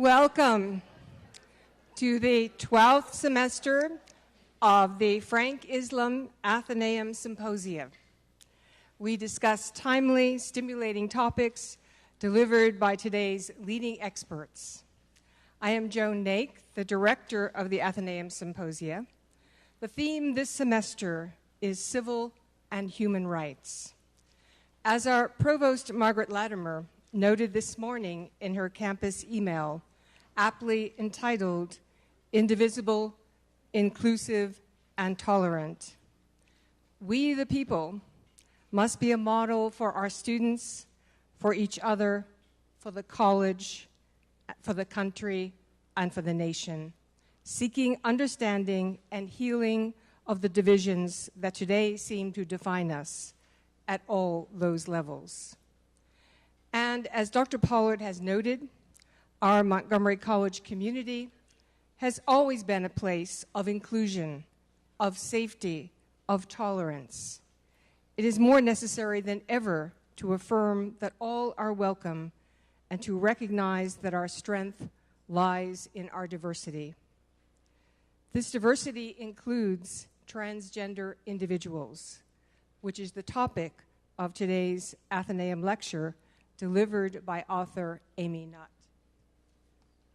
Welcome to the 12th semester of the Frank Islam Athenaeum Symposia. We discuss timely, stimulating topics delivered by today's leading experts. I am Joan Nake, the director of the Athenaeum Symposia. The theme this semester is civil and human rights. As our provost, Margaret Latimer, noted this morning in her campus email, aptly entitled, Indivisible, Inclusive, and Tolerant, we, the people, must be a model for our students, for each other, for the college, for the country, and for the nation, seeking understanding and healing of the divisions that today seem to define us at all those levels. And as Dr. Pollard has noted, our Montgomery College community has always been a place of inclusion, of safety, of tolerance. It is more necessary than ever to affirm that all are welcome and to recognize that our strength lies in our diversity. This diversity includes transgender individuals, which is the topic of today's Athenaeum lecture delivered by author Amy Nutt.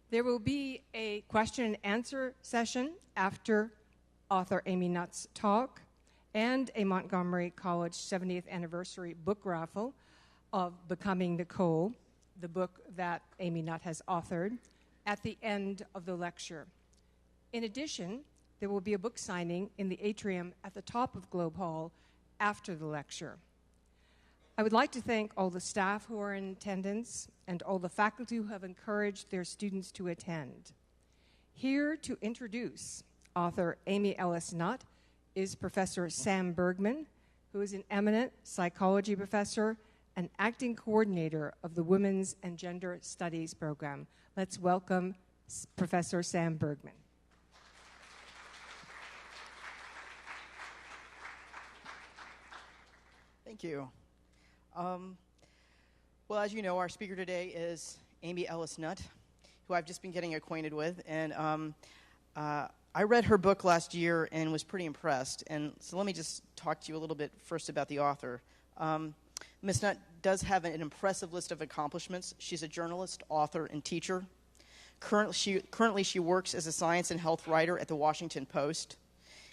There will be a question and answer session after author Amy Nutt's talk and a Montgomery College 70th anniversary book raffle of Becoming Nicole, the book that Amy Nutt has authored, at the end of the lecture. In addition, there will be a book signing in the atrium at the top of Globe Hall after the lecture. I would like to thank all the staff who are in attendance and all the faculty who have encouraged their students to attend. Here to introduce author Amy Ellis Nutt is Professor Sam Bergman, who is an eminent psychology professor and acting coordinator of the Women's and Gender Studies program. Let's welcome Professor Sam Bergman. Thank you. Well, as you know, our speaker today is Amy Ellis Nutt, who I've just been getting acquainted with. And I read her book last year and was pretty impressed. And so let me just talk to you a little bit first about the author. Ms. Nutt does have an impressive list of accomplishments. She's a journalist, author, and teacher. Currently, she works as a science and health writer at the Washington Post.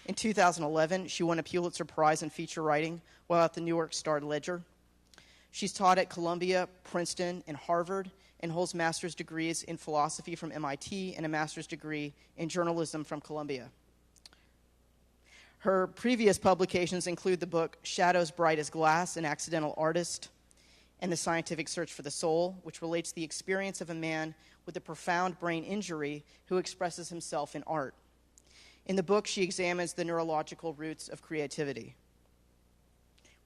In 2011, she won a Pulitzer Prize in feature writing while at the New York Star-Ledger. She's taught at Columbia, Princeton, and Harvard, and holds master's degrees in philosophy from MIT and a master's degree in journalism from Columbia. Her previous publications include the book Shadows Bright as Glass, An Accidental Artist, and The Scientific Search for the Soul, which relates the experience of a man with a profound brain injury who expresses himself in art. In the book, she examines the neurological roots of creativity,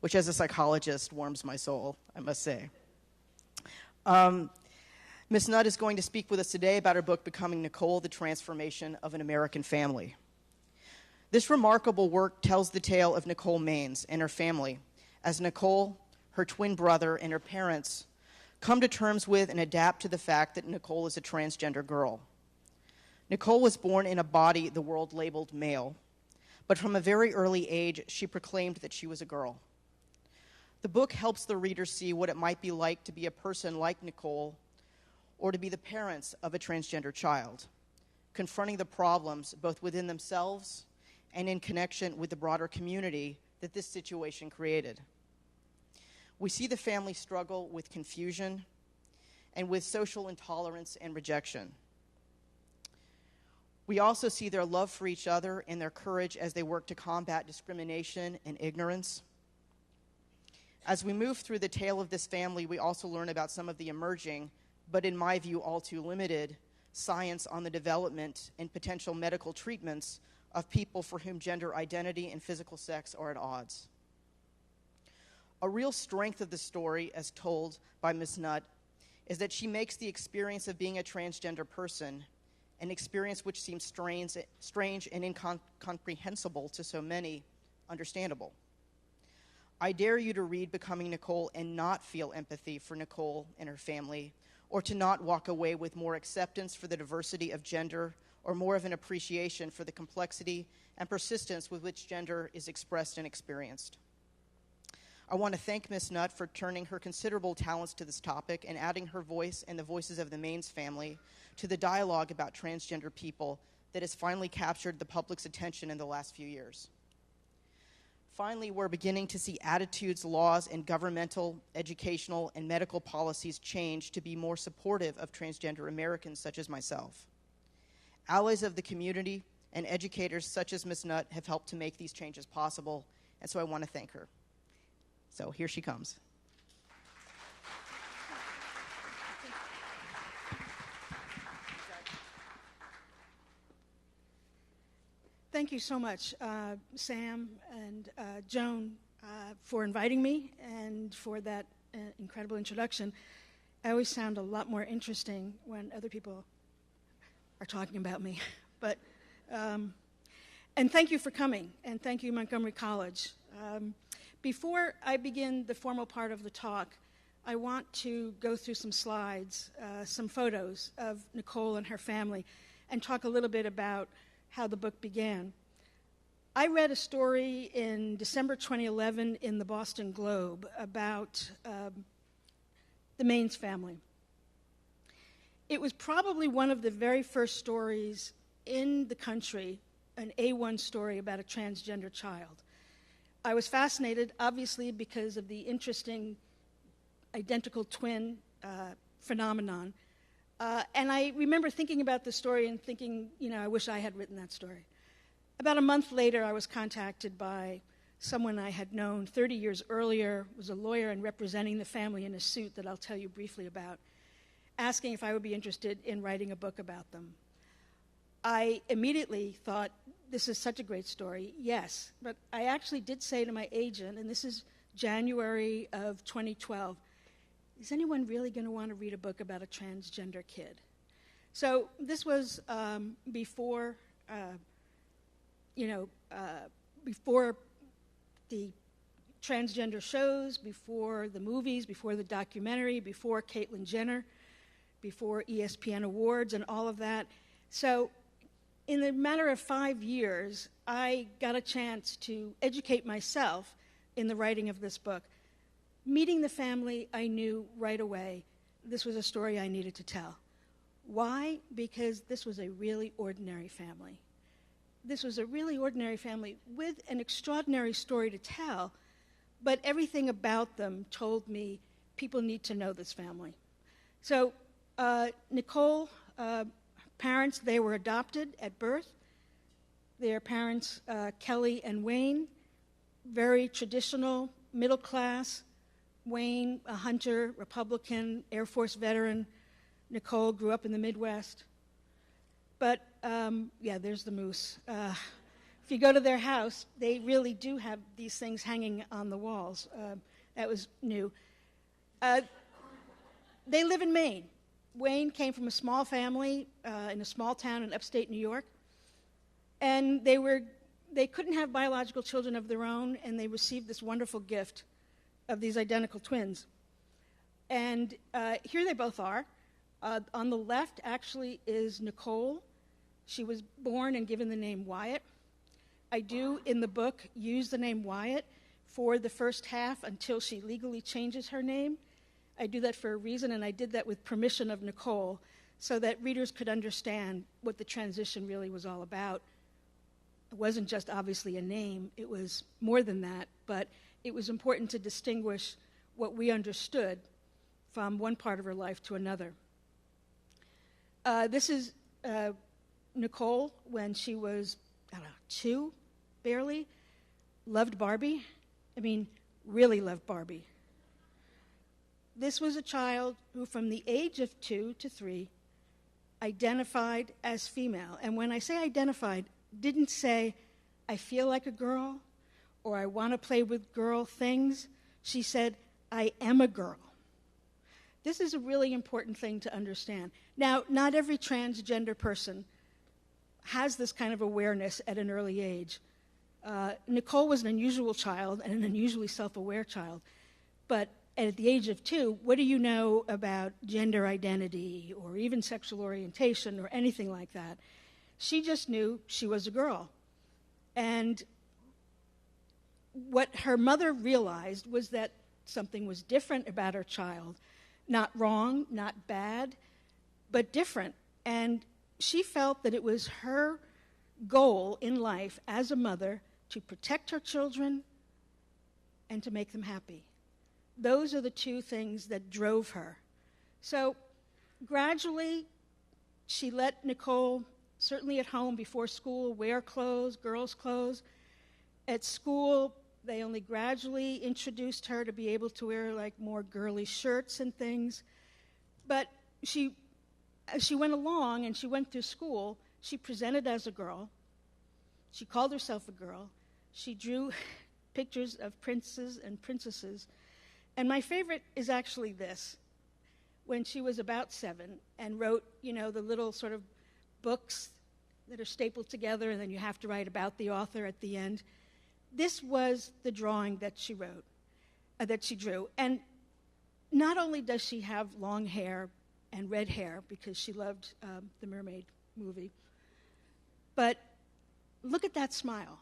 which as a psychologist warms my soul, I must say. Ms. Nutt is going to speak with us today about her book, Becoming Nicole, The Transformation of an American Family. This remarkable work tells the tale of Nicole Maines and her family, as Nicole, her twin brother, and her parents come to terms with and adapt to the fact that Nicole is a transgender girl. Nicole was born in a body the world labeled male, but from a very early age, she proclaimed that she was a girl. The book helps the reader see what it might be like to be a person like Nicole or to be the parents of a transgender child, confronting the problems both within themselves and in connection with the broader community that this situation created. We see the family struggle with confusion and with social intolerance and rejection. We also see their love for each other and their courage as they work to combat discrimination and ignorance. As we move through the tale of this family, we also learn about some of the emerging, but in my view all too limited, science on the development and potential medical treatments of people for whom gender identity and physical sex are at odds. A real strength of the story, as told by Ms. Nutt, is that she makes the experience of being a transgender person, an experience which seems strange and incomprehensible to so many, understandable. I dare you to read Becoming Nicole and not feel empathy for Nicole and her family, or to not walk away with more acceptance for the diversity of gender or more of an appreciation for the complexity and persistence with which gender is expressed and experienced. I want to thank Ms. Nutt for turning her considerable talents to this topic and adding her voice and the voices of the Maines family to the dialogue about transgender people that has finally captured the public's attention in the last few years. Finally, we're beginning to see attitudes, laws, and governmental, educational, and medical policies change to be more supportive of transgender Americans such as myself. Allies of the community and educators such as Ms. Nutt have helped to make these changes possible, and so I want to thank her. So here she comes. Thank you so much, Sam and Joan, for inviting me and for that incredible introduction. I always sound a lot more interesting when other people are talking about me. But and thank you for coming, and thank you, Montgomery College. Before I begin the formal part of the talk, I want to go through some slides, some photos of Nicole and her family, and talk a little bit about how the book began. I read a story in December 2011 in the Boston Globe about the Maines family. It was probably one of the very first stories in the country, an A1 story about a transgender child. I was fascinated, obviously, because of the interesting identical twin phenomenon. And I remember thinking about the story and thinking, I wish I had written that story. About a month later, I was contacted by someone I had known 30 years earlier, was a lawyer and representing the family in a suit that I'll tell you briefly about, asking if I would be interested in writing a book about them. I immediately thought, this is such a great story, yes. But I actually did say to my agent, and this is January of 2012, is anyone really going to want to read a book about a transgender kid? So this was before the transgender shows, before the movies, before the documentary, before Caitlyn Jenner, before ESPN Awards and all of that. So in the matter of 5 years, I got a chance to educate myself in the writing of this book. Meeting the family, I knew right away this was a story I needed to tell. Why? Because this was a really ordinary family. This was a really ordinary family with an extraordinary story to tell, but everything about them told me people need to know this family. So Nicole, parents, they were adopted at birth. Their parents, Kelly and Wayne, very traditional, middle class. Wayne, a hunter, Republican, Air Force veteran. Nicole grew up in the Midwest. But, there's the moose. If you go to their house, they really do have these things hanging on the walls. That was new. They live in Maine. Wayne came from a small family in a small town in upstate New York. And they couldn't have biological children of their own, and they received this wonderful gift of these identical twins. And here they both are. On the left, actually, is Nicole. She was born and given the name Wyatt. I do, in the book, use the name Wyatt for the first half until she legally changes her name. I do that for a reason, and I did that with permission of Nicole so that readers could understand what the transition really was all about. It wasn't just obviously a name. It was more than that, but it was important to distinguish what we understood from one part of her life to another. This is Nicole when she was, 2, barely. Loved Barbie. Really loved Barbie. This was a child who, from the age of 2 to 3, identified as female. And when I say identified, didn't say, I feel like a girl, or I want to play with girl things. She said, I am a girl. This is a really important thing to understand. Now, not every transgender person has this kind of awareness at an early age. Nicole was an unusual child and an unusually self-aware child, but at the age of 2, what do you know about gender identity or even sexual orientation or anything like that? She just knew she was a girl. And what her mother realized was that something was different about her child. Not wrong, not bad, but different. And she felt that it was her goal in life as a mother to protect her children and to make them happy. Those are the two things that drove her. So gradually, she let Nicole, certainly at home before school, wear clothes, girls' clothes. At school, they only gradually introduced her to be able to wear like more girly shirts and things. But as she went along and she went through school, she presented as a girl. She called herself a girl. She drew pictures of princes and princesses. And my favorite is actually this. When she was about 7 and wrote, the little sort of books that are stapled together and then you have to write about the author at the end. This was the drawing that she wrote, that she drew. And not only does she have long hair and red hair because she loved the Mermaid movie, but look at that smile.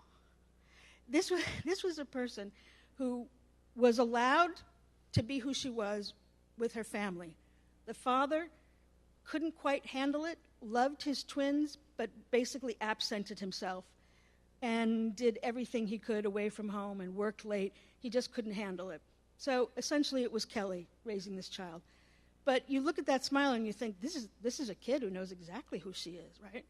This was a person who was allowed to be who she was with her family. The father couldn't quite handle it, loved his twins, but basically absented himself and did everything he could away from home and worked late. He just couldn't handle it. So essentially it was Kelly raising this child. But you look at that smile and you think, this is a kid who knows exactly who she is, right?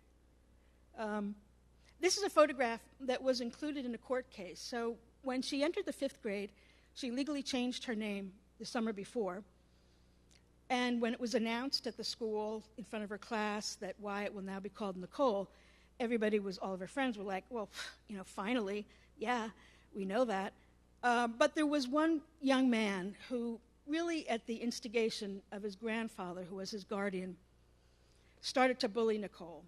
This is a photograph that was included in a court case. So when she entered the 5th grade, she legally changed her name the summer before. And when it was announced at the school in front of her class that Wyatt will now be called Nicole, all of her friends were like, well, finally, yeah, we know that. But there was one young man who really, at the instigation of his grandfather, who was his guardian, started to bully Nicole.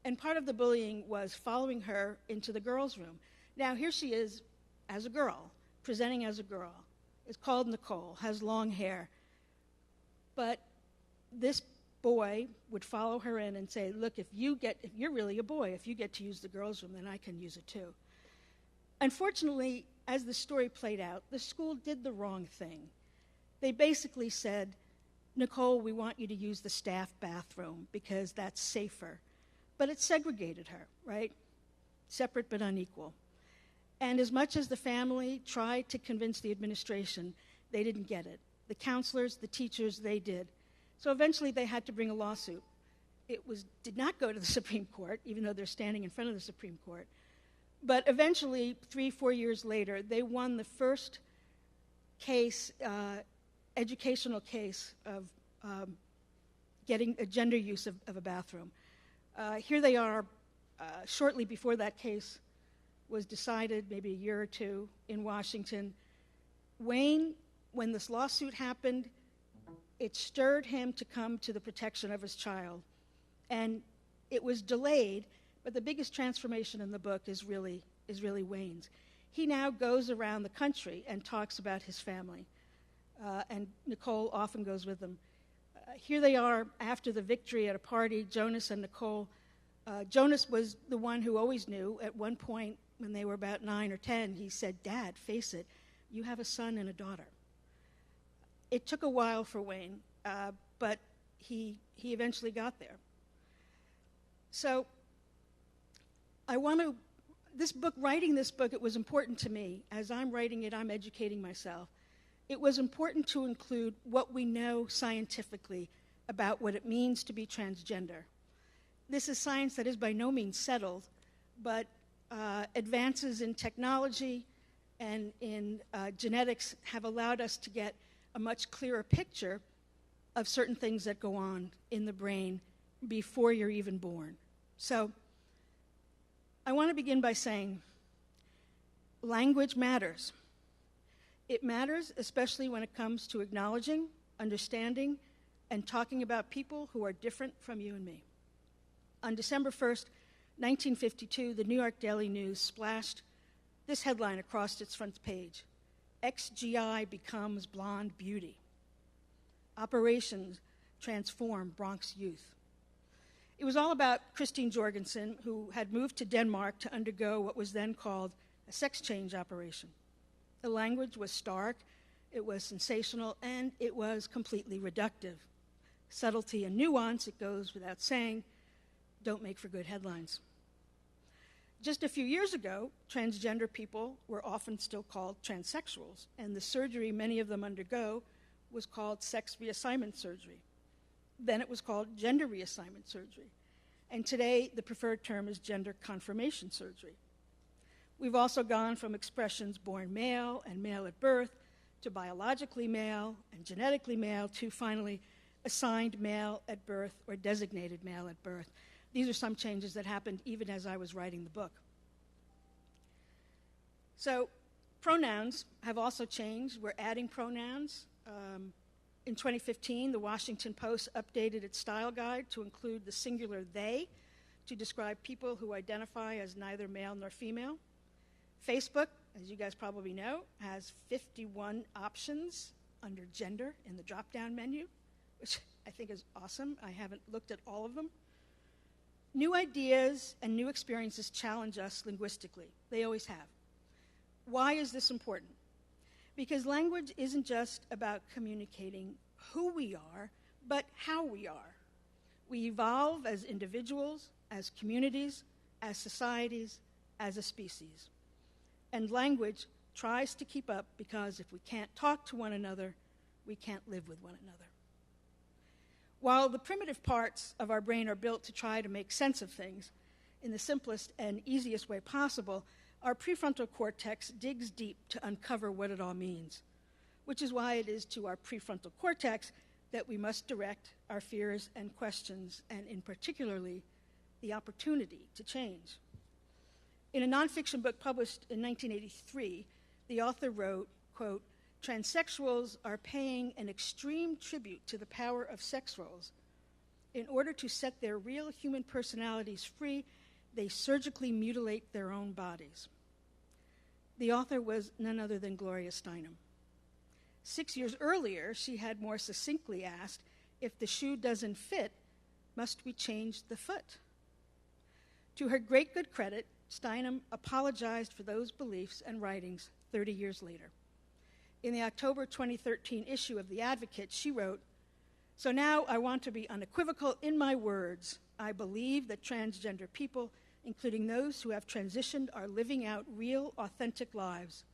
And part of the bullying was following her into the girls' room. Now, here she is as a girl, presenting as a girl, is called Nicole, has long hair. But this boy would follow her in and say, look, if you're really a boy, if you get to use the girls' room, then I can use it too. Unfortunately, as the story played out, the school did the wrong thing. They basically said, Nicole, we want you to use the staff bathroom because that's safer. But it segregated her, right? Separate but unequal. And as much as the family tried to convince the administration, they didn't get it. The counselors, the teachers, they did. So eventually they had to bring a lawsuit. It did not go to the Supreme Court, even though they're standing in front of the Supreme Court. But eventually, 3-4 years later, they won the first case, educational case of getting a gender use of a bathroom. Here they are, shortly before that case was decided, maybe a year or two, in Washington. Wayne, when this lawsuit happened, it stirred him to come to the protection of his child. And it was delayed, but the biggest transformation in the book is really Wayne's. He now goes around the country and talks about his family. And Nicole often goes with them. Here they are after the victory at a party, Jonas and Nicole. Jonas was the one who always knew. At one point, when they were about 9 or 10, he said, Dad, face it, you have a son and a daughter. It took a while for Wayne, but he eventually got there. So writing this book, it was important to me. As I'm writing it, I'm educating myself. It was important to include what we know scientifically about what it means to be transgender. This is science that is by no means settled, but advances in technology and in genetics have allowed us to get a much clearer picture of certain things that go on in the brain before you're even born. So I want to begin by saying language matters. It matters, especially when it comes to acknowledging, understanding, and talking about people who are different from you and me. On December 1st, 1952, the New York Daily News splashed this headline across its front page: XGI becomes Blonde Beauty. Operations transform Bronx youth. It was all about Christine Jorgensen, who had moved to Denmark to undergo what was then called a sex change operation. The language was stark, it was sensational, and it was completely reductive. Subtlety and nuance, it goes without saying, don't make for good headlines. Just a few years ago, transgender people were often still called transsexuals, and the surgery many of them undergo was called sex reassignment surgery. Then it was called gender reassignment surgery. And today, the preferred term is gender confirmation surgery. We've also gone from expressions born male and male at birth to biologically male and genetically male to finally assigned male at birth or designated male at birth. These are some changes that happened even as I was writing the book. So pronouns have also changed. We're adding pronouns. In 2015, the Washington Post updated its style guide to include the singular they to describe people who identify as neither male nor female. Facebook, as you guys probably know, has 51 options under gender in the drop-down menu, which I think is awesome. I haven't looked at all of them. New ideas and new experiences challenge us linguistically. They always have. Why is this important? Because language isn't just about communicating who we are, but how we are. We evolve as individuals, as communities, as societies, as a species. And language tries to keep up because if we can't talk to one another, we can't live with one another. While the primitive parts of our brain are built to try to make sense of things in the simplest and easiest way possible, our prefrontal cortex digs deep to uncover what it all means, which is why it is to our prefrontal cortex that we must direct our fears and questions, and in particularly, the opportunity to change. In a nonfiction book published in 1983, the author wrote, quote, "Transsexuals are paying an extreme tribute to the power of sex roles. In order to set their real human personalities free, they surgically mutilate their own bodies." The author was none other than Gloria Steinem. 6 years earlier, she had more succinctly asked, if the shoe doesn't fit, must we change the foot? To her great good credit, Steinem apologized for those beliefs and writings 30 years later. In the October 2013 issue of The Advocate, she wrote, "So now I want to be unequivocal in my words. I believe that transgender people, including those who have transitioned, are living out real, authentic lives.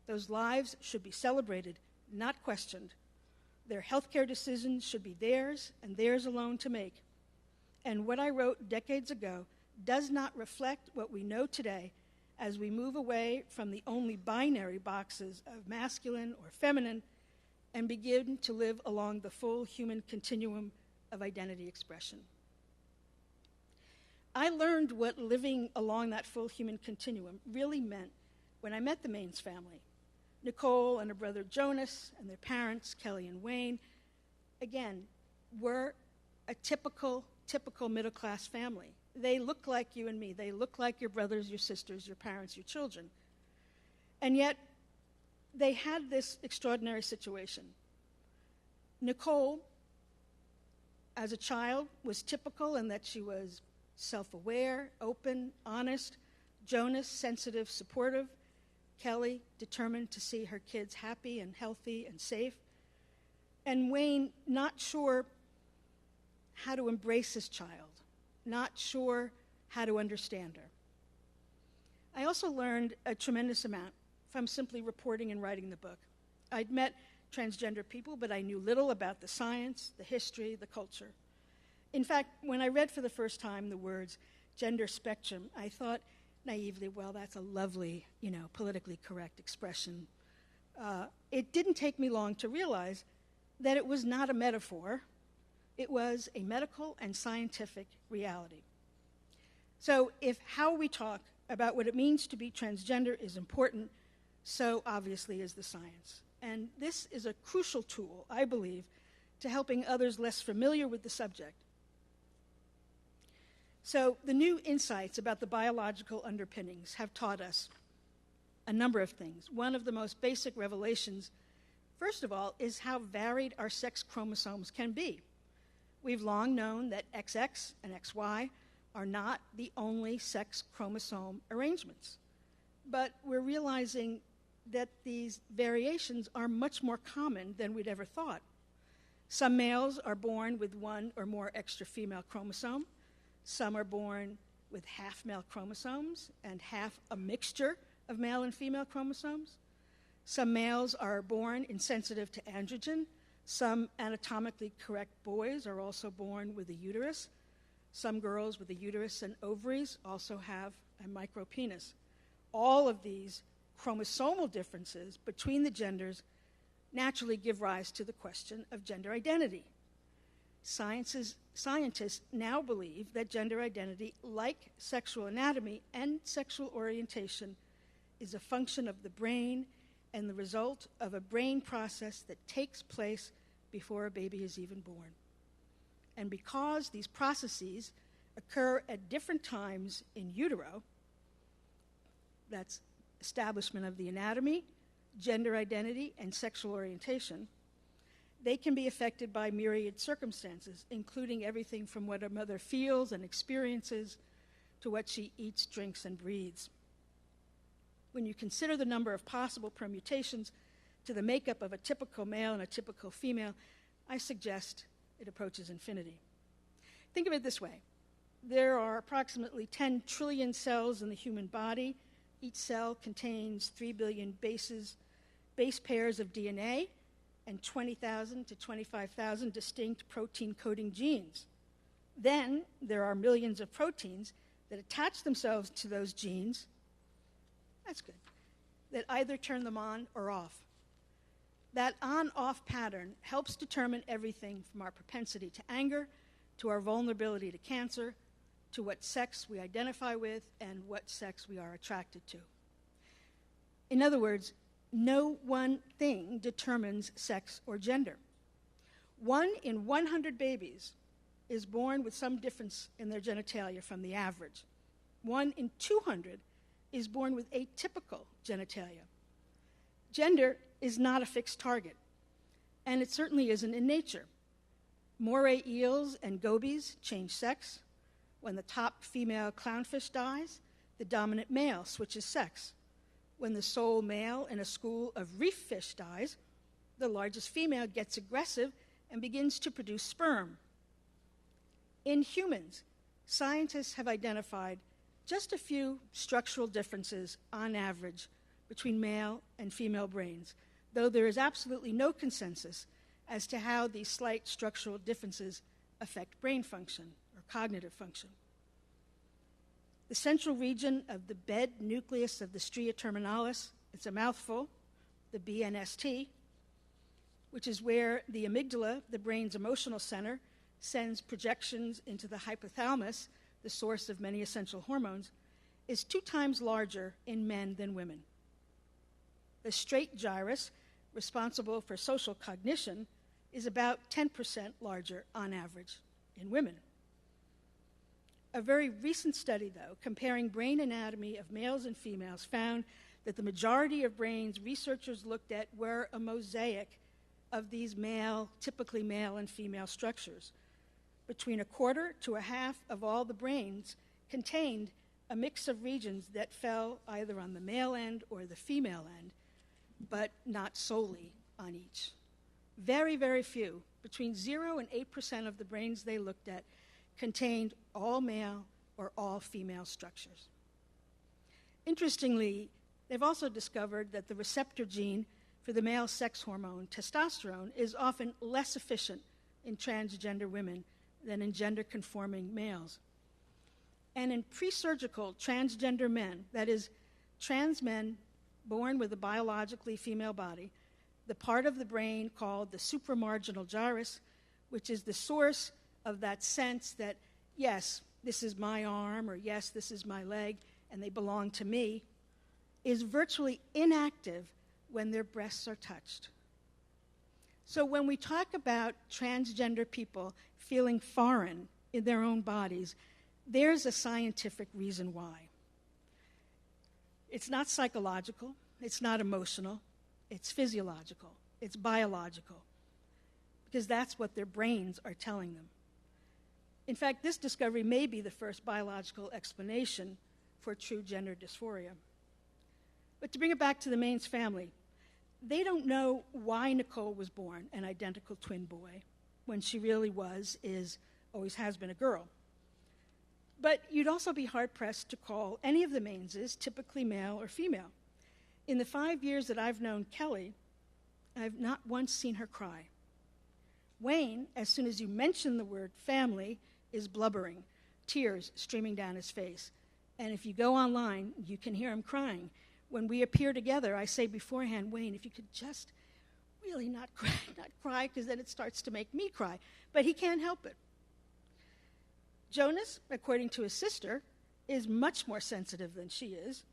Those lives should be celebrated, not questioned. Their healthcare decisions should be theirs and theirs alone to make. And what I wrote decades ago does not reflect what we know today as we move away from the only binary boxes of masculine or feminine and begin to live along the full human continuum of identity expression." I learned what living along that full human continuum really meant when I met the Maines family. Nicole and her brother Jonas and their parents, Kelly and Wayne, again, were a typical middle-class family. They look like you and me. They look like your brothers, your sisters, your parents, your children. And yet, they had this extraordinary situation. Nicole, as a child, was typical in that she was self-aware, open, honest. Jonas, sensitive, supportive. Kelly, determined to see her kids happy and healthy and safe. And Wayne, not sure how to embrace his child, not sure how to understand her. I also learned a tremendous amount from simply reporting and writing the book. I'd met transgender people, but I knew little about the science, the history, the culture. In fact, when I read for the first time the words gender spectrum, I thought naively, well, that's a lovely, politically correct expression. It didn't take me long to realize that it was not a metaphor. It was a medical and scientific reality. So if how we talk about what it means to be transgender is important, so obviously is the science. And this is a crucial tool, I believe, to helping others less familiar with the subject. So the new insights about the biological underpinnings have taught us a number of things. One of the most basic revelations, first of all, is how varied our sex chromosomes can be. We've long known that XX and XY are not the only sex chromosome arrangements. But we're realizing that these variations are much more common than we'd ever thought. Some males are born with one or more extra female chromosome. Some are born with half male chromosomes and half a mixture of male and female chromosomes. Some males are born insensitive to androgen. Some anatomically correct boys are also born with a uterus. Some girls with a uterus and ovaries also have a micropenis. All of these chromosomal differences between the genders naturally give rise to the question of gender identity. Scientists now believe that gender identity, like sexual anatomy and sexual orientation, is a function of the brain and the result of a brain process that takes place before a baby is even born. And because these processes occur at different times in utero, that's establishment of the anatomy, gender identity, and sexual orientation, they can be affected by myriad circumstances, including everything from what a mother feels and experiences to what she eats, drinks, and breathes. When you consider the number of possible permutations to the makeup of a typical male and a typical female, I suggest it approaches infinity. Think of it this way. There are approximately 10 trillion cells in the human body. Each cell contains 3 billion base pairs of DNA and 20,000 to 25,000 distinct protein-coding genes. Then there are millions of proteins that attach themselves to those genes, that's good, that either turn them on or off. That on-off pattern helps determine everything from our propensity to anger, to our vulnerability to cancer, to what sex we identify with and what sex we are attracted to. In other words, no one thing determines sex or gender. 1 in 100 babies is born with some difference in their genitalia from the average. 1 in 200 is born with atypical genitalia. Gender is not a fixed target, and it certainly isn't in nature. Moray eels and gobies change sex. When the top female clownfish dies, the dominant male switches sex. When the sole male in a school of reef fish dies, the largest female gets aggressive and begins to produce sperm. In humans, scientists have identified just a few structural differences on average between male and female brains, though there is absolutely no consensus as to how these slight structural differences affect brain function or cognitive function. The central region of the bed nucleus of the stria terminalis, it's a mouthful, the BNST, which is where the amygdala, the brain's emotional center, sends projections into the hypothalamus, the source of many essential hormones, is 2 times larger in men than women. The straight gyrus, responsible for social cognition, is about 10% larger on average in women. A very recent study, though, comparing brain anatomy of males and females found that the majority of brains researchers looked at were a mosaic of these typically male and female structures. Between 1/4 to 1/2 of all the brains contained a mix of regions that fell either on the male end or the female end, but not solely on each. Very, very few, between 0 and 8% of the brains they looked at contained all male or all female structures. Interestingly, they've also discovered that the receptor gene for the male sex hormone testosterone is often less efficient in transgender women than in gender-conforming males. And in pre-surgical transgender men, that is, trans men born with a biologically female body, the part of the brain called the supramarginal gyrus, which is the source of that sense that, yes, this is my arm, or yes, this is my leg, and they belong to me, is virtually inactive when their breasts are touched. So when we talk about transgender people feeling foreign in their own bodies, there's a scientific reason why. It's not psychological, it's not emotional, it's physiological, it's biological, because that's what their brains are telling them. In fact, this discovery may be the first biological explanation for true gender dysphoria. But to bring it back to the Maines family, they don't know why Nicole was born an identical twin boy when she really always has been a girl. But you'd also be hard-pressed to call any of the Maineses typically male or female. In the 5 years that I've known Kelly, I've not once seen her cry. Wayne, as soon as you mention the word family, is blubbering, tears streaming down his face. And if you go online, you can hear him crying. When we appear together, I say beforehand, Wayne, if you could just really not cry, because then it starts to make me cry. But he can't help it. Jonas, according to his sister, is much more sensitive than she is.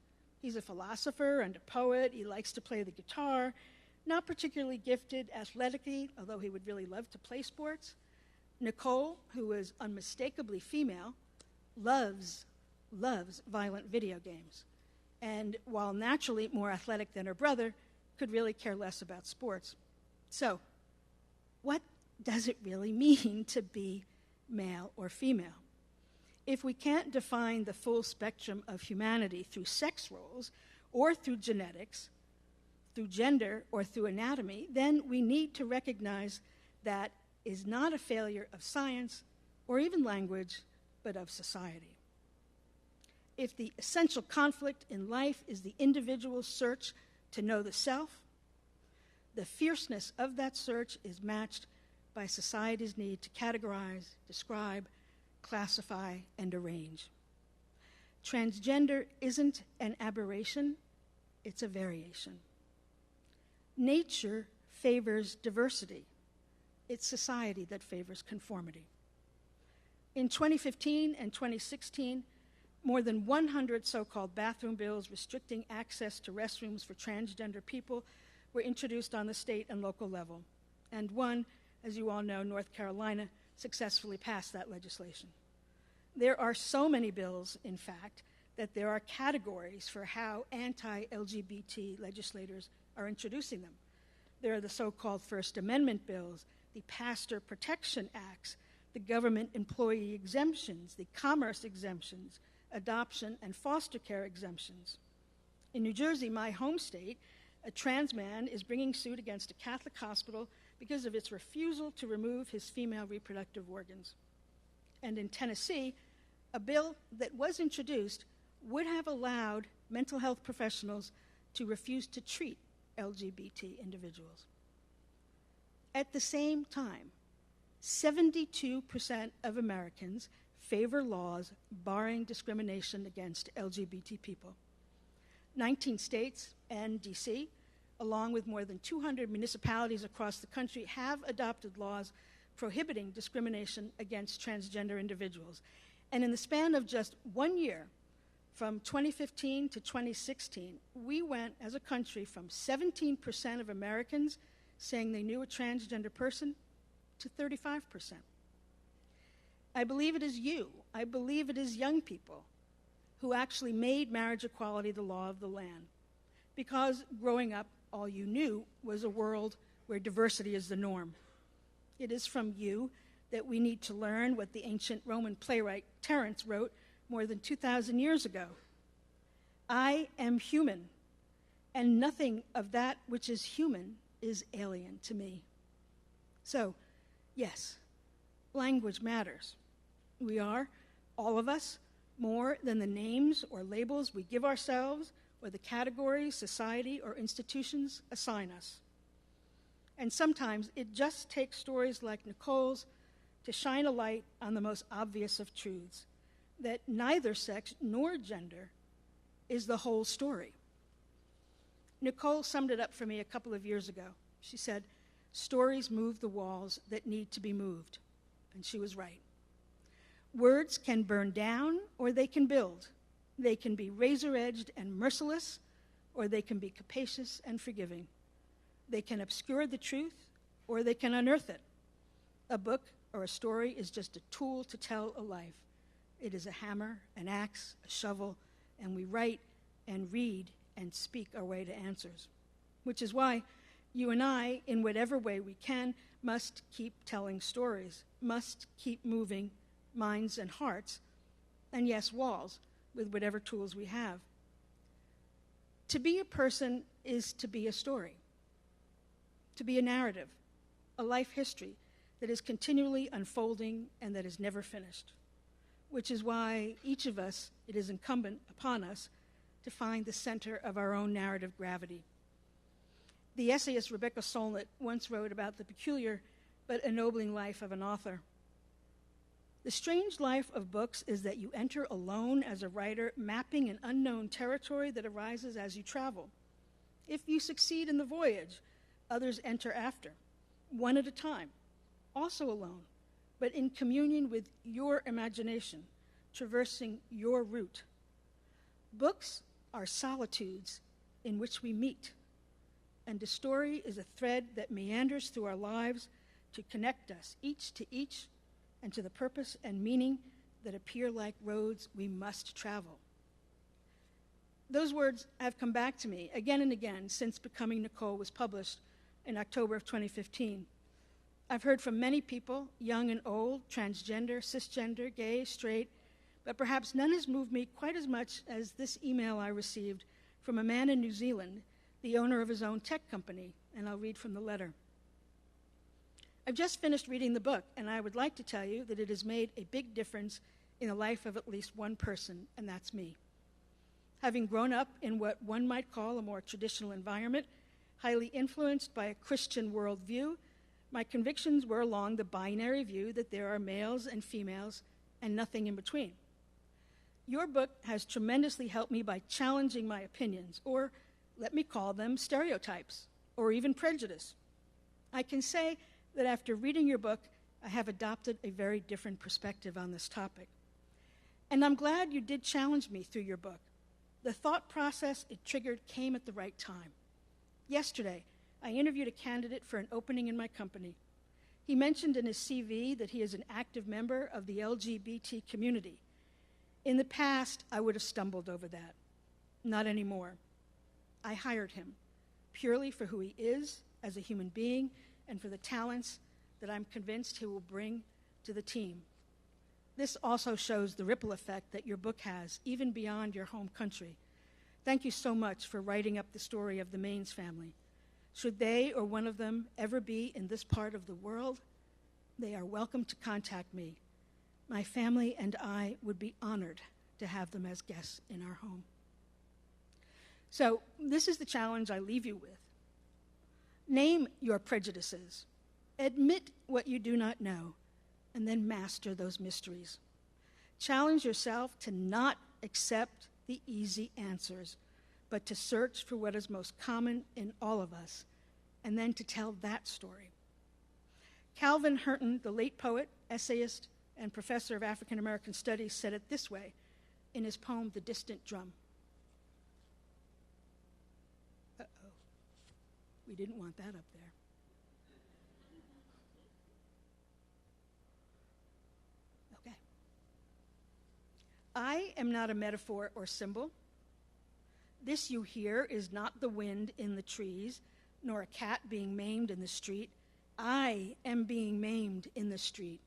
He's a philosopher and a poet. He likes to play the guitar, not particularly gifted athletically, although he would really love to play sports. Nicole, who is unmistakably female, loves violent video games. And while naturally more athletic than her brother, could really care less about sports. So, what does it really mean to be male or female? If we can't define the full spectrum of humanity through sex roles or through genetics, through gender or through anatomy, then we need to recognize that is not a failure of science or even language, but of society. If the essential conflict in life is the individual's search to know the self, the fierceness of that search is matched by society's need to categorize, describe, classify, and arrange. Transgender isn't an aberration, it's a variation. Nature favors diversity. It's society that favors conformity. In 2015 and 2016, more than 100 so-called bathroom bills restricting access to restrooms for transgender people were introduced on the state and local level. And one, as you all know, North Carolina, successfully passed that legislation. There are so many bills, in fact, that there are categories for how anti-LGBT legislators are introducing them. There are the so-called First Amendment bills, the Pastor Protection Acts, the government employee exemptions, the commerce exemptions, adoption and foster care exemptions. In New Jersey, my home state, a trans man is bringing suit against a Catholic hospital because of its refusal to remove his female reproductive organs. And in Tennessee, a bill that was introduced would have allowed mental health professionals to refuse to treat LGBT individuals. At the same time, 72% of Americans favor laws barring discrimination against LGBT people. 19 states and DC, along with more than 200 municipalities across the country, have adopted laws prohibiting discrimination against transgender individuals. And in the span of just 1 year, from 2015 to 2016, we went as a country from 17% of Americans saying they knew a transgender person to 35%. I believe it is you, I believe it is young people who actually made marriage equality the law of the land. Because growing up, all you knew was a world where diversity is the norm. It is from you that we need to learn what the ancient Roman playwright Terence wrote more than 2,000 years ago. I am human, and nothing of that which is human is alien to me. So, yes, language matters. We are, all of us, more than the names or labels we give ourselves or the categories society or institutions assign us. And sometimes it just takes stories like Nicole's to shine a light on the most obvious of truths, that neither sex nor gender is the whole story. Nicole summed it up for me a couple of years ago. She said, "Stories move the walls that need to be moved." And she was right. Words can burn down or they can build. They can be razor-edged and merciless, or they can be capacious and forgiving. They can obscure the truth or they can unearth it. A book or a story is just a tool to tell a life. It is a hammer, an axe, a shovel, and we write and read and speak our way to answers, which is why you and I, in whatever way we can, must keep telling stories, must keep moving minds and hearts, and yes, walls, with whatever tools we have. To be a person is to be a story, to be a narrative, a life history that is continually unfolding and that is never finished, which is why each of us, it is incumbent upon us to find the center of our own narrative gravity. The essayist Rebecca Solnit once wrote about the peculiar but ennobling life of an author. The strange life of books is that you enter alone as a writer, mapping an unknown territory that arises as you travel. If you succeed in the voyage, others enter after, one at a time, also alone, but in communion with your imagination, traversing your route. Books are solitudes in which we meet, and a story is a thread that meanders through our lives to connect us, each to each, and to the purpose and meaning that appear like roads we must travel. Those words have come back to me again and again since Becoming Nicole was published in October of 2015. I've heard from many people, young and old, transgender, cisgender, gay, straight, but perhaps none has moved me quite as much as this email I received from a man in New Zealand, the owner of his own tech company, and I'll read from the letter. I've just finished reading the book, and I would like to tell you that it has made a big difference in the life of at least one person, and that's me. Having grown up in what one might call a more traditional environment, highly influenced by a Christian worldview, my convictions were along the binary view that there are males and females and nothing in between. Your book has tremendously helped me by challenging my opinions, or let me call them stereotypes, or even prejudice. I can say that after reading your book, I have adopted a very different perspective on this topic. And I'm glad you did challenge me through your book. The thought process it triggered came at the right time. Yesterday, I interviewed a candidate for an opening in my company. He mentioned in his CV that he is an active member of the LGBT community. In the past, I would have stumbled over that. Not anymore. I hired him purely for who he is as a human being and for the talents that I'm convinced he will bring to the team. This also shows the ripple effect that your book has, even beyond your home country. Thank you so much for writing up the story of the Maines family. Should they or one of them ever be in this part of the world, they are welcome to contact me. My family and I would be honored to have them as guests in our home. So this is the challenge I leave you with. Name your prejudices. Admit what you do not know, and then master those mysteries. Challenge yourself to not accept the easy answers, but to search for what is most common in all of us, and then to tell that story. Calvin Hurton, the late poet, essayist, and professor of African American Studies, said it this way in his poem, The Distant Drum. Uh-oh. We didn't want that up there. Okay. I am not a metaphor or symbol. This you hear is not the wind in the trees, nor a cat being maimed in the street. I am being maimed in the street.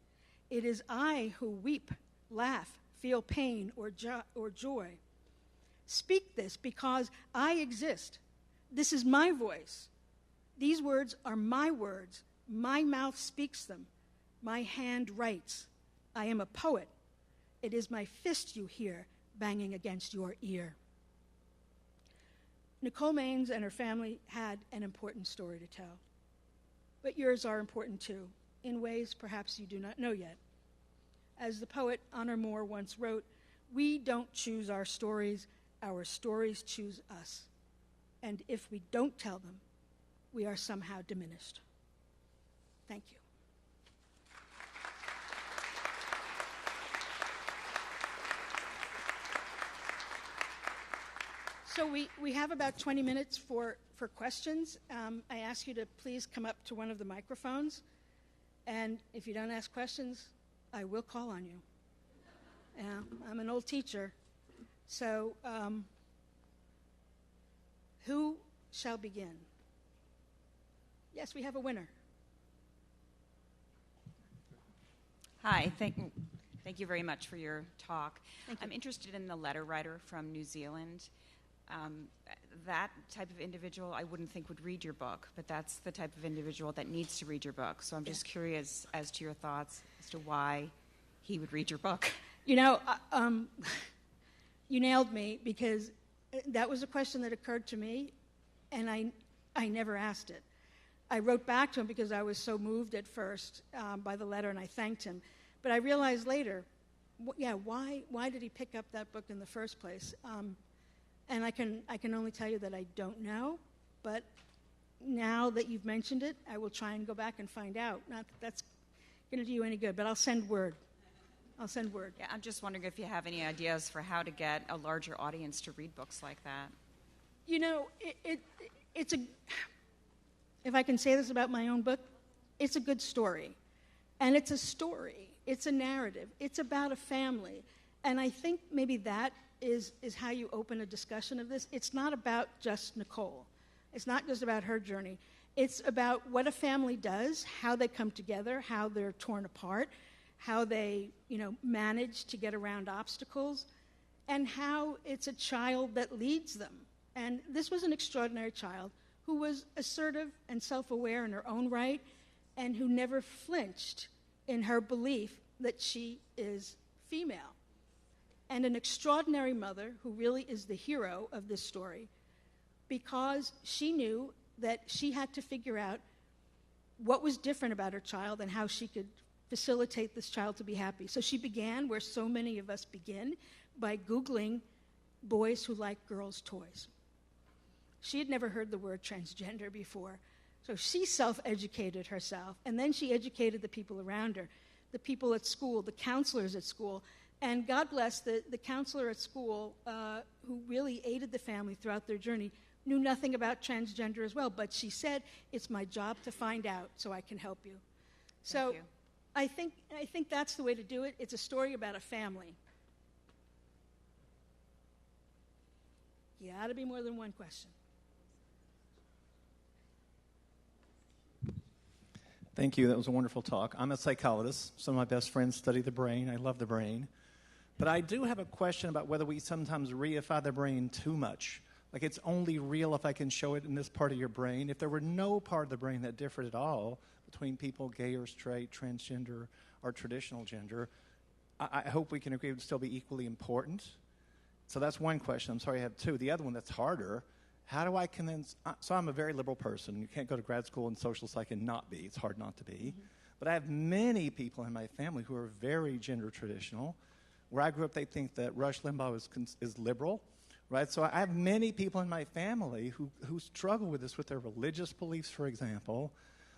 It is I who weep, laugh, feel pain or joy. Speak this because I exist. This is my voice. These words are my words. My mouth speaks them. My hand writes. I am a poet. It is my fist you hear banging against your ear. Nicole Maines and her family had an important story to tell. But yours are important too, in ways perhaps you do not know yet. As the poet Honor Moore once wrote, we don't choose our stories choose us. And if we don't tell them, we are somehow diminished. Thank you. So we have about 20 minutes for questions. I ask you to please come up to one of the microphones. And if you don't ask questions, I will call on you. I'm an old teacher. So Who shall begin? Yes, we have a winner. Hi, thank you very much for your talk. I'm interested in the letter writer from New Zealand. That type of individual I wouldn't think would read your book, but that's the type of individual that needs to read your book. So I'm just curious as to your thoughts as to why he would read your book. You know, you nailed me, because that was a question that occurred to me, and I never asked it. I wrote back to him because I was so moved at first by the letter, and I thanked him. But I realized later, why did he pick up that book in the first place? And I can only tell you that I don't know. But now that you've mentioned it, I will try and go back and find out. Not that that's going to do you any good, but I'll send word. Yeah, I'm just wondering if you have any ideas for how to get a larger audience to read books like that. You know, it's a. If I can say this about my own book, it's a good story. And it's a story. It's a narrative. It's about a family. And I think maybe that is how you open a discussion of this. It's not about just Nicole. It's not just about her journey. It's about what a family does, how they come together, how they're torn apart, how they, manage to get around obstacles, and how it's a child that leads them. And this was an extraordinary child who was assertive and self-aware in her own right, and who never flinched in her belief that she is female. And an extraordinary mother who really is the hero of this story, because she knew that she had to figure out what was different about her child and how she could facilitate this child to be happy. So she began where so many of us begin, by Googling boys who like girls' toys. She had never heard the word transgender before. So she self-educated herself, and then she educated the people around her, the people at school, the counselors at school. And God bless the counselor at school who really aided the family throughout their journey, knew nothing about transgender as well, but she said, it's my job to find out so I can help you. So I think that's the way to do it. It's a story about a family. You ought to be more than one question. Thank you. That was a wonderful talk. I'm a psychologist. Some of my best friends study the brain. I love the brain. But I do have a question about whether we sometimes reify the brain too much. Like, it's only real if I can show it in this part of your brain. If there were no part of the brain that differed at all between people gay or straight, transgender, or traditional gender, I hope we can agree it would still be equally important. So that's one question. I'm sorry I have two. The other one that's harder, how do I convince? So I'm a very liberal person. You can't go to grad school in social psych and not be. It's hard not to be. Mm-hmm. But I have many people in my family who are very gender traditional. Where I grew up, they think that Rush Limbaugh is liberal, right? So I have many people in my family who struggle with this with their religious beliefs, for example.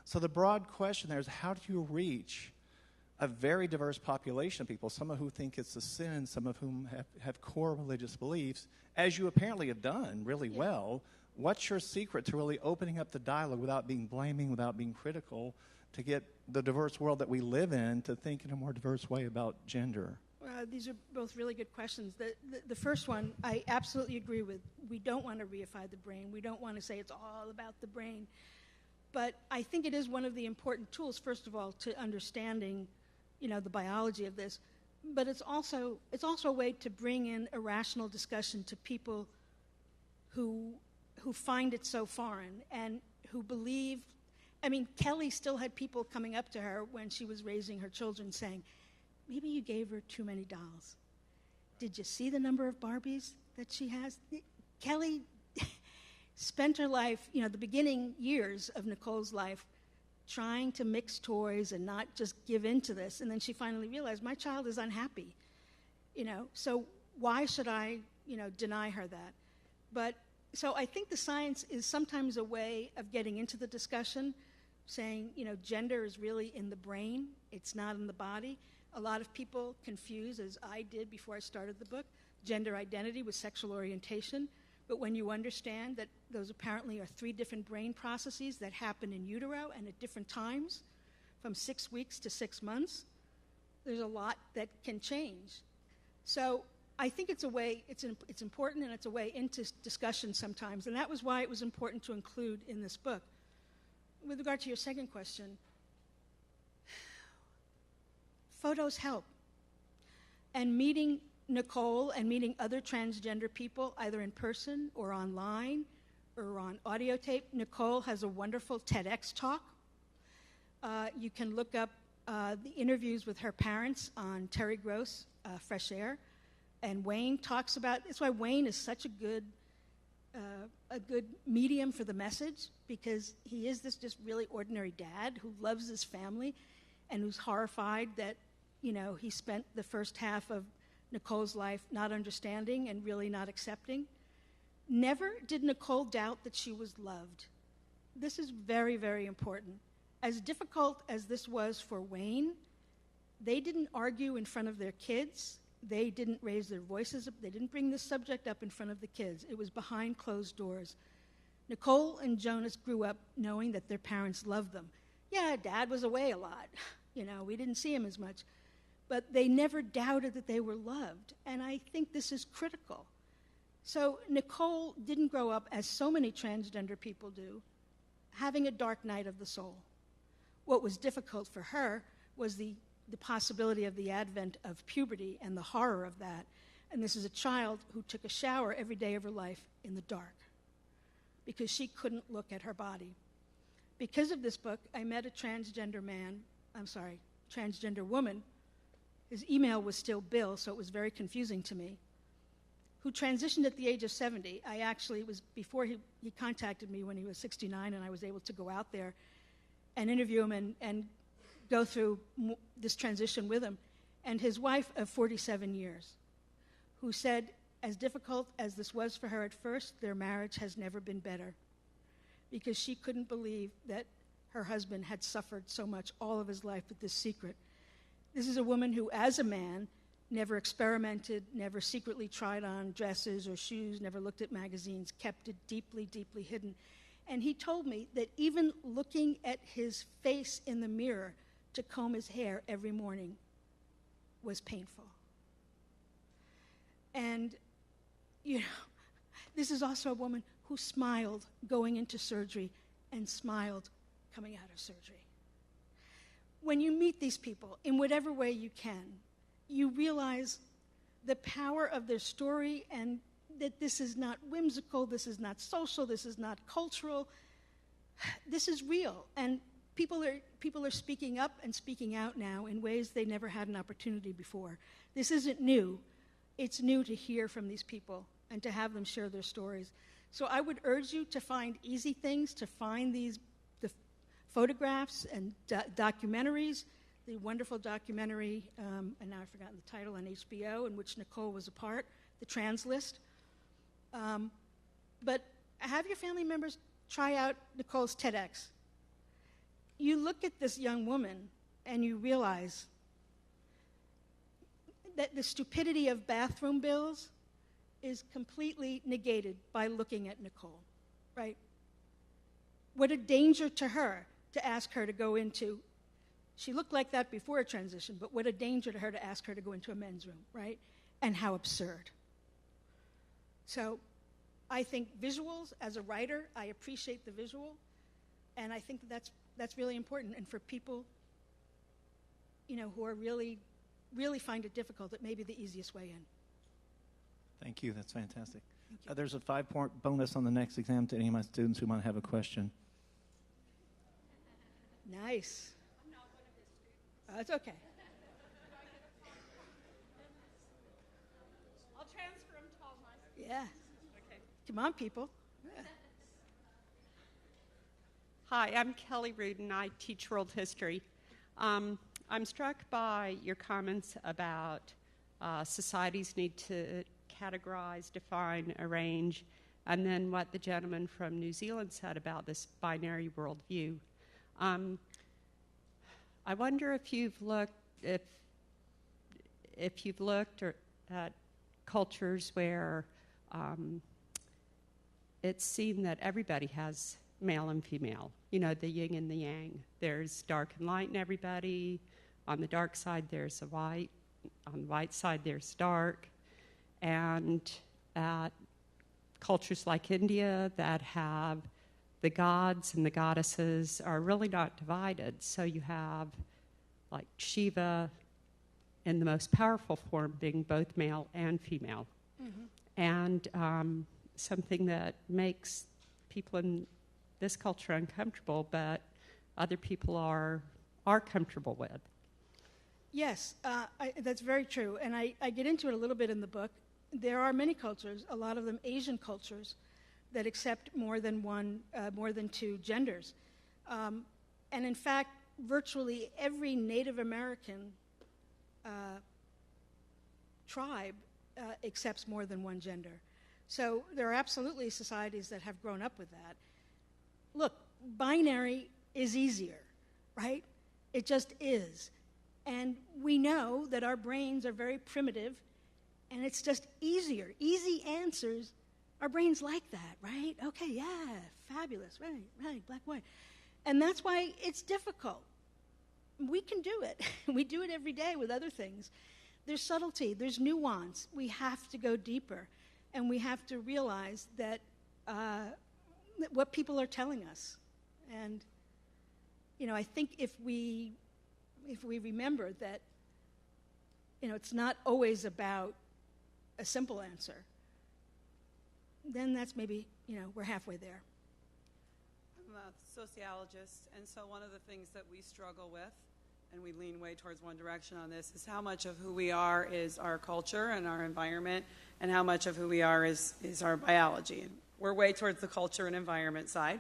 So the broad question there is, how do you reach a very diverse population of people, some of whom think it's a sin, some of whom have core religious beliefs, as you apparently have done really well? What's your secret to really opening up the dialogue without being blaming, without being critical, to get the diverse world that we live in to think in a more diverse way about gender? These are both really good questions. The first one, I absolutely agree with. We don't want to reify the brain. We don't want to say it's all about the brain. But I think it is one of the important tools, first of all, to understanding, the biology of this. But it's also a way to bring in a rational discussion to people who find it so foreign and who believe. I mean, Kelly still had people coming up to her when she was raising her children saying, maybe you gave her too many dolls. Did you see the number of Barbies that she has? Kelly spent her life, the beginning years of Nicole's life, trying to mix toys and not just give in to this. And then she finally realized, my child is unhappy. So why should I, deny her that? But so I think the science is sometimes a way of getting into the discussion, saying, gender is really in the brain. It's not in the body. A lot of people confuse, as I did before I started the book, gender identity with sexual orientation. But when you understand that those apparently are 3 different brain processes that happen in utero and at different times, from 6 weeks to 6 months, there's a lot that can change. So I think it's a way, it's important, and it's a way into discussion sometimes, and that was why it was important to include in this book. With regard to your second question, photos help. And meeting Nicole and meeting other transgender people, either in person or online or on audio tape. Nicole has a wonderful TEDx talk. You can look up the interviews with her parents on Terry Gross, Fresh Air. And Wayne talks about, that's why Wayne is such a good medium for the message, because he is this just really ordinary dad who loves his family and who's horrified that, you know, he spent the first half of Nicole's life not understanding and really not accepting. Never did Nicole doubt that she was loved. This is very, very important. As difficult as this was for Wayne, they didn't argue in front of their kids. They didn't raise their voices. They didn't bring this subject up in front of the kids. It was behind closed doors. Nicole and Jonas grew up knowing that their parents loved them. Yeah, Dad was away a lot. You know, we didn't see him as much. But they never doubted that they were loved. And I think this is critical. So Nicole didn't grow up, as so many transgender people do, having a dark night of the soul. What was difficult for her was the possibility of the advent of puberty and the horror of that. And this is a child who took a shower every day of her life in the dark because she couldn't look at her body. Because of this book, I met a transgender woman. His email was still Bill, so it was very confusing to me, who transitioned at the age of 70. It was before he contacted me when he was 69, and I was able to go out there and interview him and go through this transition with him. And his wife of 47 years, who said, as difficult as this was for her at first, their marriage has never been better, because she couldn't believe that her husband had suffered so much all of his life with this secret. This is a woman who, as a man, never experimented, never secretly tried on dresses or shoes, never looked at magazines, kept it deeply, deeply hidden. And he told me that even looking at his face in the mirror to comb his hair every morning was painful. And, you know, this is also a woman who smiled going into surgery and smiled coming out of surgery. When you meet these people, in whatever way you can, you realize the power of their story, and that this is not whimsical, this is not social, this is not cultural. This is real, and people are speaking up and speaking out now in ways they never had an opportunity before. This isn't new. It's new to hear from these people and to have them share their stories. So I would urge you to find easy things, to find the photographs and documentaries. The wonderful documentary, and now I've forgotten the title, on HBO, in which Nicole was a part, The Trans List. But have your family members try out Nicole's TEDx. You look at this young woman and you realize that the stupidity of bathroom bills is completely negated by looking at Nicole, right? What a danger to her to ask her to go into, she looked like that before a transition, but what a danger to her to ask her to go into a men's room, right? And how absurd. So I think visuals, as a writer, I appreciate the visual, and I think that's really important. And for people, you know, who are really find it difficult, it may be the easiest way in. Thank you. That's fantastic. There's a 5-point bonus on the next exam to any of my students who might have a question. Nice. I'm not one of his students. Oh, that's okay. I'll transfer him to all my students. Yeah. Okay. Come on, people. Yeah. Hi, I'm Kelly Rudin. I teach world history. I'm struck by your comments about societies need to categorize, define, arrange, and then what the gentleman from New Zealand said about this binary worldview. I wonder if you've looked at cultures where it's seen that everybody has male and female, you know, the yin and the yang. There's dark and light in everybody. On the dark side, there's a white. On the white side, there's dark. and at cultures like India that have the gods and the goddesses are really not divided. So you have like Shiva in the most powerful form being both male and female. And something that makes people in this culture uncomfortable, but other people are comfortable with. Yes, that's very true. And I get into it a little bit in the book. There are many cultures, a lot of them Asian cultures, that accept more than two genders. And in fact, virtually every Native American tribe accepts more than one gender. So there are absolutely societies that have grown up with that. Look, binary is easier, right? It just is. And we know that our brains are very primitive, and it's just easier. Easy answers, our brains like that, right? Okay, yeah, fabulous, right, black, white. And that's why it's difficult. We can do it. We do it every day with other things. There's subtlety, there's nuance. We have to go deeper, and we have to realize that what people are telling us. And, I think if we remember that, it's not always about a simple answer, then that's maybe, we're halfway there. I'm a sociologist, and so one of the things that we struggle with, and we lean way towards one direction on this, is how much of who we are is our culture and our environment, and how much of who we are is our biology. And we're way towards the culture and environment side.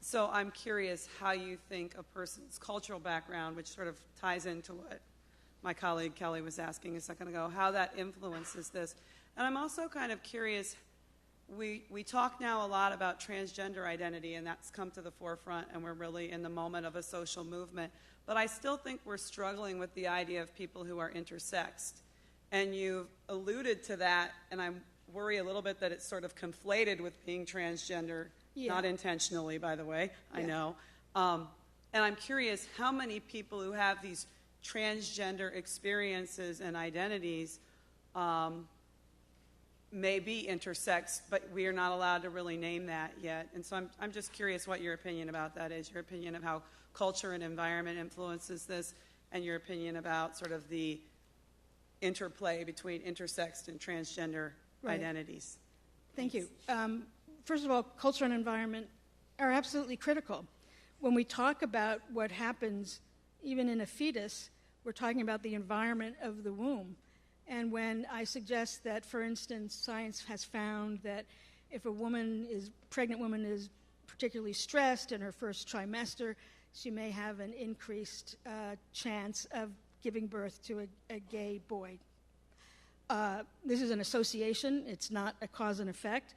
So I'm curious how you think a person's cultural background, which sort of ties into what my colleague Kelly was asking a second ago, how that influences this. And I'm also kind of curious, we talk now a lot about transgender identity, and that's come to the forefront, and we're really in the moment of a social movement. But I still think we're struggling with the idea of people who are intersexed. And you've alluded to that, and I worry a little bit that it's sort of conflated with being transgender, not intentionally, by the way, I know. And I'm curious how many people who have these transgender experiences and identities may be intersex, but we are not allowed to really name that yet. And so I'm just curious what your opinion about that is, your opinion of how culture and environment influences this, and your opinion about sort of the interplay between intersexed and transgender identities. Thank you. First of all, culture and environment are absolutely critical. When we talk about what happens even in a fetus, we're talking about the environment of the womb. And when I suggest that, for instance, science has found that if a pregnant woman is particularly stressed in her first trimester, she may have an increased chance of giving birth to a gay boy. This is an association. It's not a cause and effect.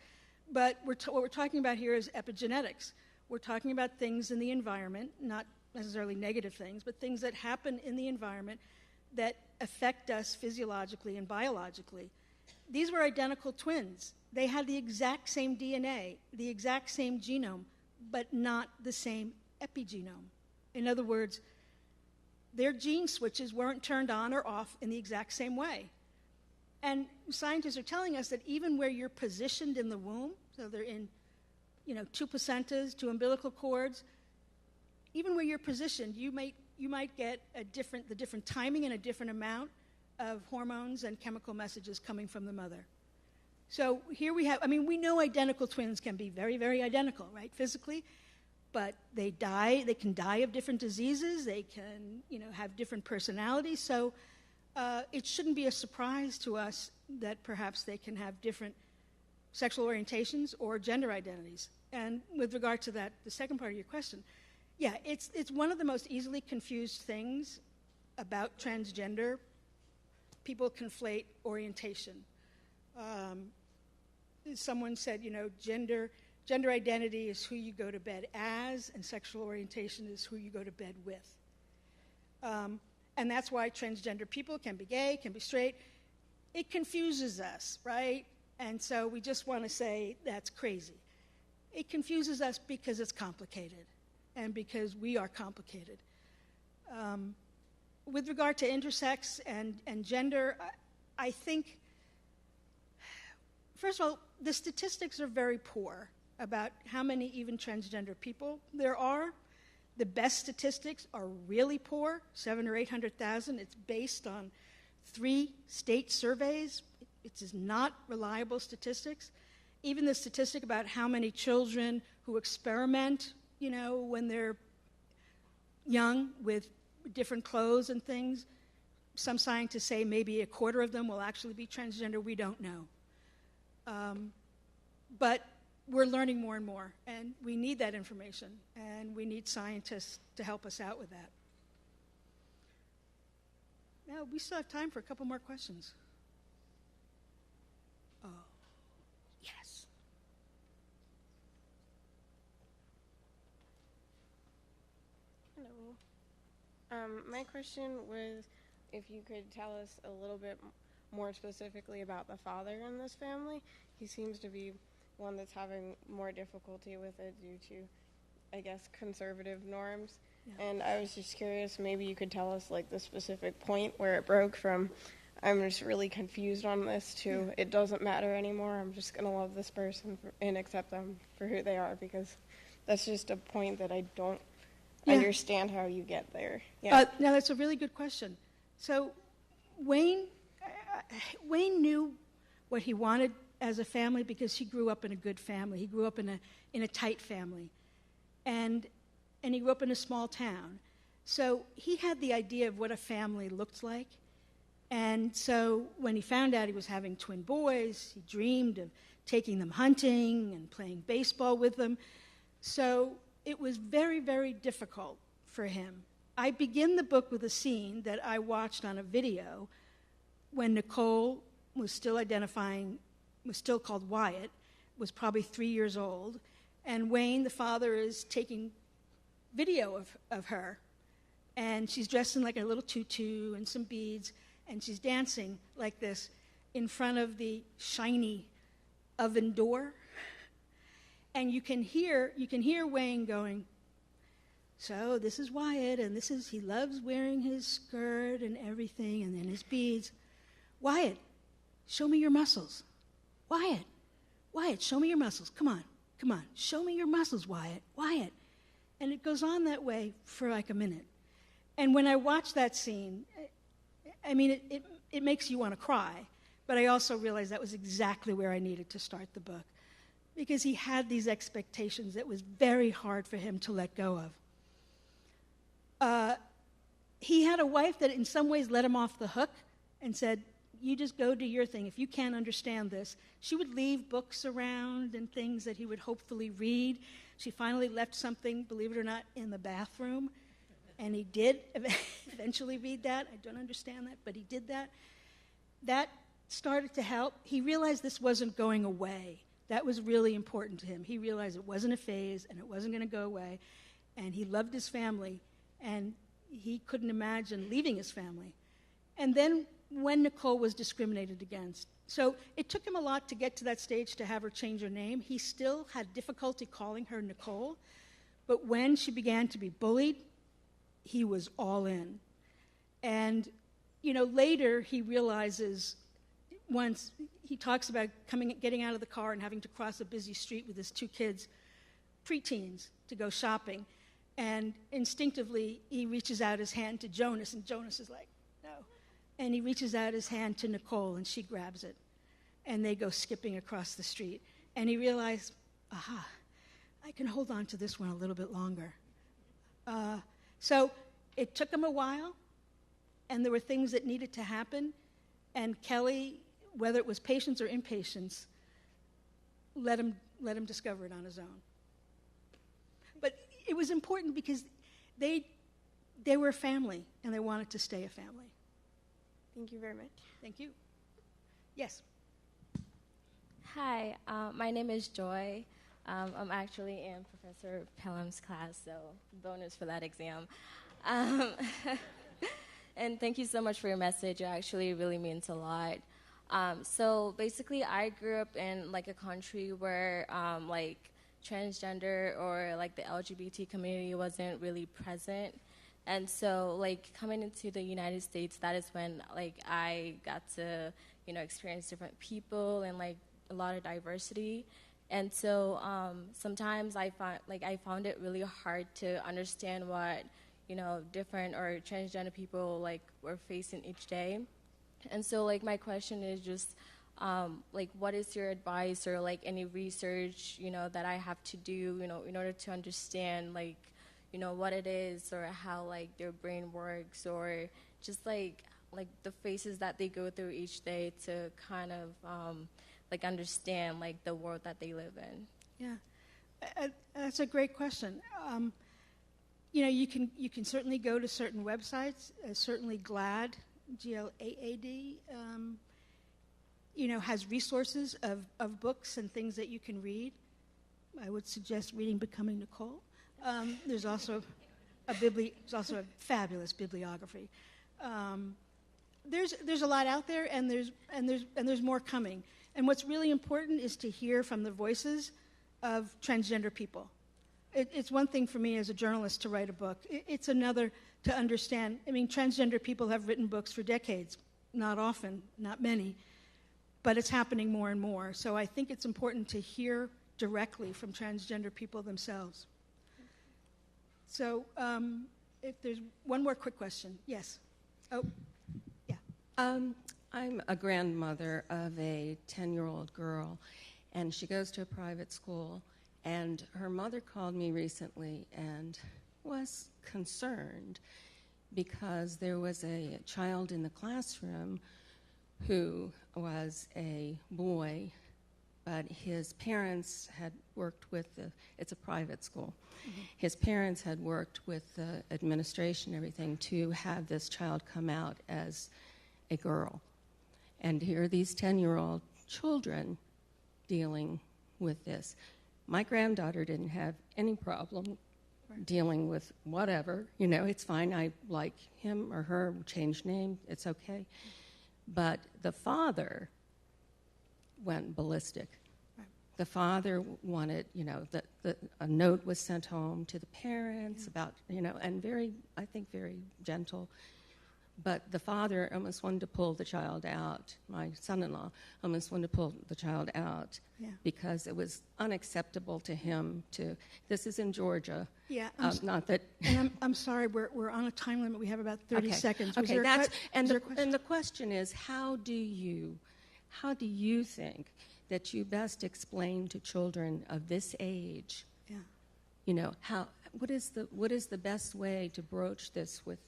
But what we're talking about here is epigenetics. We're talking about things in the environment, not necessarily negative things, but things that happen in the environment that affect us physiologically and biologically. These were identical twins. They had the exact same DNA, the exact same genome, but not the same epigenome. In other words, their gene switches weren't turned on or off in the exact same way. And scientists are telling us that even where you're positioned in the womb, so they're in, two placentas, two umbilical cords, even where you're positioned, you might get the different timing and a different amount of hormones and chemical messages coming from the mother. So here we have, we know identical twins can be very, very identical, right, physically, but they can die of different diseases, they can, have different personalities, so it shouldn't be a surprise to us that perhaps they can have different sexual orientations or gender identities. And with regard to that, the second part of your question, it's one of the most easily confused things about transgender. People conflate orientation. Someone said, gender identity is who you go to bed as, and sexual orientation is who you go to bed with. And that's why transgender people can be gay, can be straight. It confuses us, right? And so we just want to say that's crazy. It confuses us because it's complicated and because we are complicated. With regard to intersex and gender, I think first of all, the statistics are very poor about how many even transgender people there are. The best statistics are really poor, 700,000 or 800,000. It's based on 3 state surveys. It is not reliable statistics. Even the statistic about how many children who experiment, when they're young with different clothes and things, some scientists say maybe a quarter of them will actually be transgender. We don't know. But we're learning more and more, and we need that information, and we need scientists to help us out with that. Now, we still have time for a couple more questions. Oh, yes. Hello. My question was if you could tell us a little bit more specifically about the father in this family. He seems to be one that's having more difficulty with it due to, I guess, conservative norms. Yeah. And I was just curious, maybe you could tell us like the specific point where it broke from I'm just really confused on this to it doesn't matter anymore. I'm just going to love this person and accept them for who they are, because that's just a point that I don't understand how you get there. Yeah. Now, that's a really good question. So Wayne knew what he wanted as a family because he grew up in a good family. He grew up in a tight family. And he grew up in a small town. So he had the idea of what a family looked like. And so when he found out he was having twin boys, he dreamed of taking them hunting and playing baseball with them. So it was very, very difficult for him. I begin the book with a scene that I watched on a video when Nicole was still called Wyatt, was probably 3 years old, and Wayne, the father, is taking video of her, and she's dressed in like a little tutu and some beads, and she's dancing like this in front of the shiny oven door, and you can hear Wayne going, so this is Wyatt, and he loves wearing his skirt and everything, and then his beads. Wyatt, show me your muscles. Wyatt, show me your muscles. Come on, show me your muscles, Wyatt. And it goes on that way for like a minute. And when I watch that scene, I mean, it makes you want to cry, but I also realized that was exactly where I needed to start the book, because he had these expectations that was very hard for him to let go of. He had a wife that in some ways let him off the hook and said, you just go do your thing. If you can't understand this, she would leave books around and things that he would hopefully read. She finally left something, believe it or not, in the bathroom, and he did eventually read that. I don't understand that, but he did that. That started to help. He realized this wasn't going away. That was really important to him. He realized it wasn't a phase and it wasn't going to go away, and he loved his family, and he couldn't imagine leaving his family. And then when Nicole was discriminated against. So it took him a lot to get to that stage to have her change her name. He still had difficulty calling her Nicole, but when she began to be bullied, he was all in. And, later he realizes, once he talks about getting out of the car and having to cross a busy street with his 2 kids, preteens, to go shopping, and instinctively he reaches out his hand to Jonas, and Jonas is like, no. And he reaches out his hand to Nicole, and she grabs it. And they go skipping across the street. And he realized, aha, I can hold on to this one a little bit longer. So it took him a while, and there were things that needed to happen. And Kelly, whether it was patience or impatience, let him discover it on his own. But it was important because they were a family, and they wanted to stay a family. Thank you very much. Thank you. Yes. Hi, my name is Joy. I'm actually in Professor Pelham's class, so bonus for that exam. And thank you so much for your message. It actually really means a lot. So basically, I grew up in like a country where like transgender or like the LGBT community wasn't really present. And so, like, coming into the United States, that is when, like, I got to, experience different people and, like, a lot of diversity. And so sometimes I found it really hard to understand what, different or transgender people like were facing each day. And so like my question is just what is your advice or like any research, that I have to do, in order to understand what it is or how like their brain works, or just like the phases that they go through each day to kind of understand like the world that they live in. Yeah, that's a great question. You can certainly go to certain websites. Certainly GLAAD, GLAAD, has resources of books and things that you can read. I would suggest reading Becoming Nicole. There's also a fabulous bibliography. There's a lot out there, and there's more coming. And what's really important is to hear from the voices of transgender people. It's one thing for me as a journalist to write a book. It's another to understand. I mean, transgender people have written books for decades. Not often, not many, but it's happening more and more. So I think it's important to hear directly from transgender people themselves. So if there's one more quick question. Yes. Oh, yeah. I'm a grandmother of a 10-year-old girl, and she goes to a private school, and her mother called me recently and was concerned because there was a child in the classroom who was a boy, but his parents had worked with it's a private school. Mm-hmm. His parents had worked with the administration and everything to have this child come out as a girl. And here are these 10-year-old children dealing with this. My granddaughter didn't have any problem dealing with whatever. It's fine. I like him or her, change name, it's okay. But the father went ballistic. Right. The father wanted, a note was sent home to the parents about, and very gentle. But the father almost wanted to pull the child out. My son-in-law almost wanted to pull the child out because it was unacceptable to him to. This is in Georgia. Yeah, not that. And I'm sorry, we're on a time limit. We have about 30 seconds. Okay, and the question is, how do you think that you best explain to children of this age? Yeah. What is the best way to broach this with?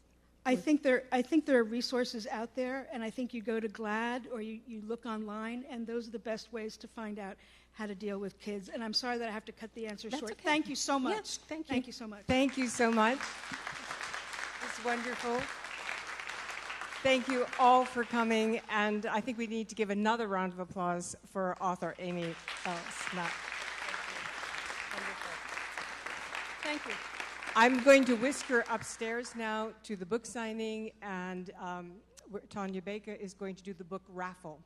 I think there are resources out there, and I think you go to GLAAD or you look online, and those are the best ways to find out how to deal with kids. And I'm sorry that I have to cut the answer short. Okay. Thank you so much. Yes, thank you. Thank you so much. Thank you so much. It's wonderful. Thank you all for coming, and I think we need to give another round of applause for author Amy Snap. Thank you. I'm going to whisk her upstairs now to the book signing, and Tanya Baker is going to do the book raffle.